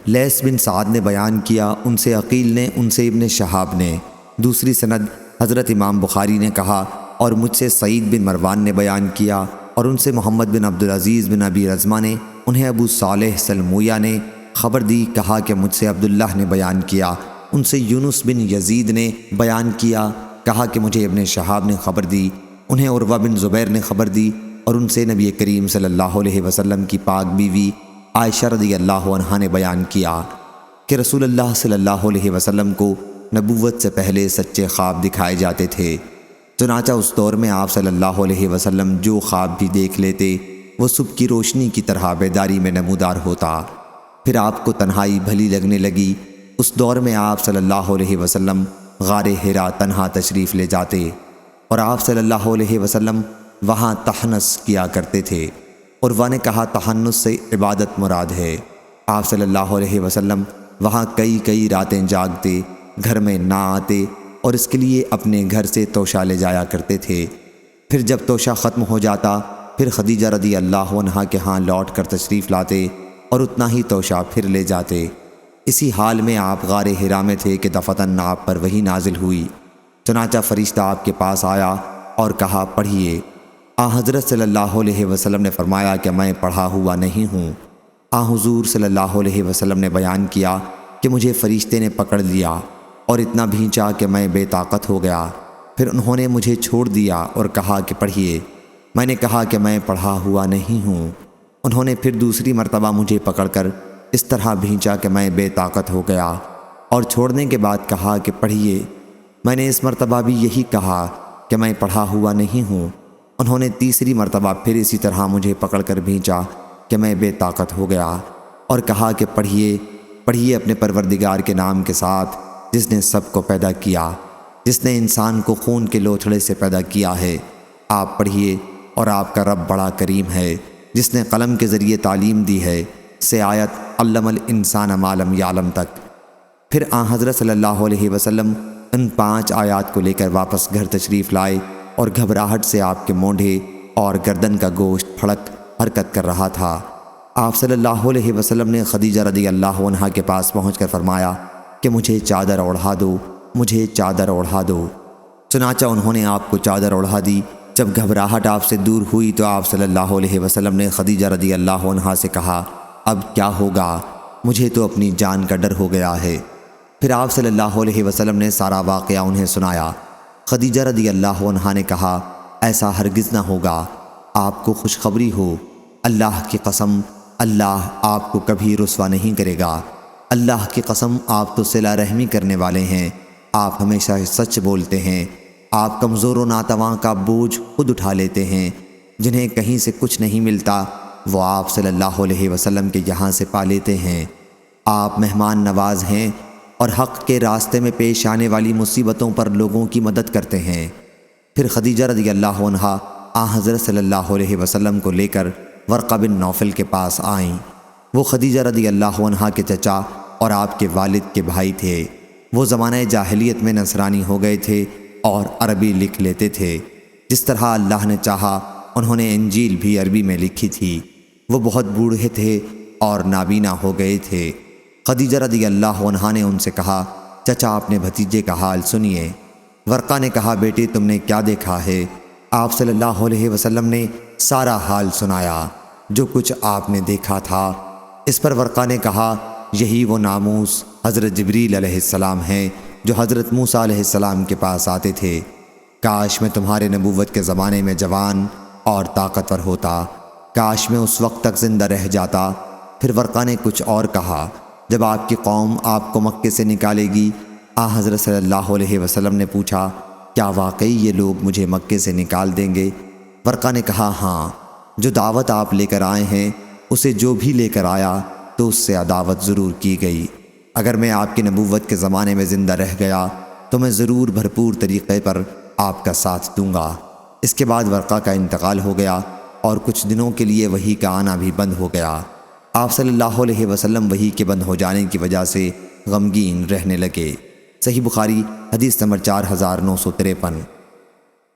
لیث بن سعد نے بیان کیا، ان سے عقیل نے، ان سے ابن شہاب نے۔ دوسری سند حضرت امام بخاری نے کہا اور مجھ سے سعید بن مروان نے بیان کیا اور ان سے محمد بن عبدالعزیز بن ابی رزمہ نے، انہیں ابو صالح سلمویہ نے خبر دی، کہا کہ مجھ سے عبداللہ نے بیان کیا، ان سے یونس بن یزید نے بیان کیا، کہا کہ مجھے ابن شہاب نے خبر دی، انہیں عروہ بن زبیر نے خبر دی اور ان سے نبی کریم صلی اللہ علیہ وسلم کی پاک بیوی عائشہ رضی اللہ عنہا نے بیان کیا کہ رسول اللہ صلی اللہ علیہ وسلم کو نبوت سے پہلے سچے خواب دکھائے جاتے تھے، چنانچہ اس دور میں آپ صلی اللہ علیہ وسلم جو خواب بھی دیکھ لیتے وہ صبح کی روشنی کی طرح بیداری میں نمودار ہوتا۔ پھر آپ کو تنہائی بھلی لگنے لگی۔ اس دور میں آپ صلی اللہ علیہ وسلم غار حرا تنہا تشریف لے جاتے اور آپ صلی اللہ علیہ وسلم وہاں تحنس کیا کرتے تھے۔ عروہ نے کہا تحنس سے عبادت مراد ہے۔ آپ صلی اللہ علیہ وسلم وہاں کئی راتیں جاگتے، گھر میں نہ آتے اور اس کے لیے اپنے گھر سے توشہ لے جایا کرتے تھے۔ پھر جب توشہ ختم ہو جاتا پھر خدیجہ رضی اللہ عنہا کے ہاں لوٹ کر تشریف لاتے اور اتنا ہی توشہ پھر لے جاتے۔ اسی حال میں آپ غار حرا میں تھے کہ دفتن آپ پر وحی نازل ہوئی، چنانچہ فرشتہ آپ کے پاس آیا اور کہا پڑھیے۔ حضرت صلی اللہ علیہ وسلم نے فرمایا کہ میں پڑھا ہوا نہیں ہوں۔ حضور صلی اللہ علیہ وسلم نے بیان کیا کہ مجھے فرشتے نے پکڑ لیا اور اتنا بھینچا کہ میں بے طاقت ہو گیا، پھر انہوں نے مجھے چھوڑ دیا اور کہا کہ پڑھیے۔ میں نے کہا کہ میں پڑھا ہوا نہیں ہوں۔ انہوں نے پھر دوسری مرتبہ مجھے پکڑ کر اس طرح بھینچا کہ میں بے طاقت ہو گیا اور چھوڑنے کے بعد کہا کہ پڑھیے۔ میں نے اس مرتبہ بھی یہی کہا کہ میں پڑھا ہوا نہیں ہوں۔ انہوں نے تیسری مرتبہ پھر اسی طرح مجھے پکڑ کر بھینچا کہ میں بے طاقت ہو گیا اور کہا کہ پڑھیے اپنے پروردگار کے نام کے ساتھ جس نے سب کو پیدا کیا، جس نے انسان کو خون کے لوتھڑے سے پیدا کیا ہے۔ آپ پڑھیے اور آپ کا رب بڑا کریم ہے جس نے قلم کے ذریعے تعلیم دی ہے، سے آیت علم الانسان ما لم یعلم تک۔ پھر حضرت صلی اللہ علیہ وسلم ان 5 آیات کو لے کر واپس گھر تشریف لائے اور گھبراہٹ سے آپ کے مونڈھے اور گردن کا گوشت پھڑک حرکت کر رہا تھا۔ آپ صلی اللہ علیہ وسلم نے خدیجہ رضی اللہ عنہا کے پاس پہنچ کر فرمایا کہ مجھے چادر اوڑھا دو، مجھے چادر اوڑھا دو۔ چنانچہ انہوں نے آپ کو چادر اوڑھا دی۔ جب گھبراہٹ آپ سے دور ہوئی تو آپ صلی اللہ علیہ وسلم نے خدیجہ رضی اللہ عنہا سے کہا اب کیا ہوگا؟ مجھے تو اپنی جان کا ڈر ہو گیا ہے۔ پھر آپ صلی اللہ علیہ وسلم نے سارا واقعہ انہیں سنایا۔ خدیجہ رضی اللہ عنہا نے کہا ایسا ہرگز نہ ہوگا، آپ کو خوشخبری ہو، اللہ کی قسم اللہ آپ کو کبھی رسوا نہیں کرے گا۔ اللہ کی قسم آپ تو صلہ رحمی کرنے والے ہیں، آپ ہمیشہ سچ بولتے ہیں، آپ کمزور و ناتواں کا بوجھ خود اٹھا لیتے ہیں، جنہیں کہیں سے کچھ نہیں ملتا وہ آپ صلی اللہ علیہ وسلم کے یہاں سے پا لیتے ہیں، آپ مہمان نواز ہیں اور حق کے راستے میں پیش آنے والی مصیبتوں پر لوگوں کی مدد کرتے ہیں۔ پھر خدیجہ رضی اللہ عنہا حضرت صلی اللہ علیہ وسلم کو لے کر ورقہ بن نوفل کے پاس آئیں۔ وہ خدیجہ رضی اللہ عنہا کے چچا اور آپ کے والد کے بھائی تھے۔ وہ زمانہ جاہلیت میں نصرانی ہو گئے تھے اور عربی لکھ لیتے تھے، جس طرح اللہ نے چاہا انہوں نے انجیل بھی عربی میں لکھی تھی۔ وہ بہت بوڑھے تھے اور نابینا ہو گئے تھے۔ خدیجہ رضی اللہ عنہا نے ان سے کہا چچا اپنے بھتیجے کا حال سنیے۔ ورقہ نے کہا بیٹے تم نے کیا دیکھا ہے؟ آپ صلی اللہ علیہ وسلم نے سارا حال سنایا جو کچھ آپ نے دیکھا تھا۔ اس پر ورقہ نے کہا یہی وہ ناموس حضرت جبریل علیہ السلام ہیں جو حضرت موسیٰ علیہ السلام کے پاس آتے تھے۔ کاش میں تمہارے نبوت کے زمانے میں جوان اور طاقتور ہوتا، کاش میں اس وقت تک زندہ رہ جاتا۔ پھر ورقہ نے کچھ اور کہا جب آپ کی قوم آپ کو مکے سے نکالے گی؟ حضرت صلی اللہ علیہ وسلم نے پوچھا کیا واقعی یہ لوگ مجھے مکے سے نکال دیں گے؟ ورقہ نے کہا ہاں، جو دعوت آپ لے کر آئے ہیں اسے جو بھی لے کر آیا تو اس سے عداوت ضرور کی گئی۔ اگر میں آپ کی نبوت کے زمانے میں زندہ رہ گیا تو میں ضرور بھرپور طریقے پر آپ کا ساتھ دوں گا۔ اس کے بعد ورقہ کا انتقال ہو گیا اور کچھ دنوں کے لیے وحی کا آنا بھی بند ہو گیا۔ آپ صلی اللہ علیہ وسلم وحی کے بند ہو جانے کی وجہ سے غمگین رہنے لگے۔ صحیح بخاری حدیث نمبر 4953۔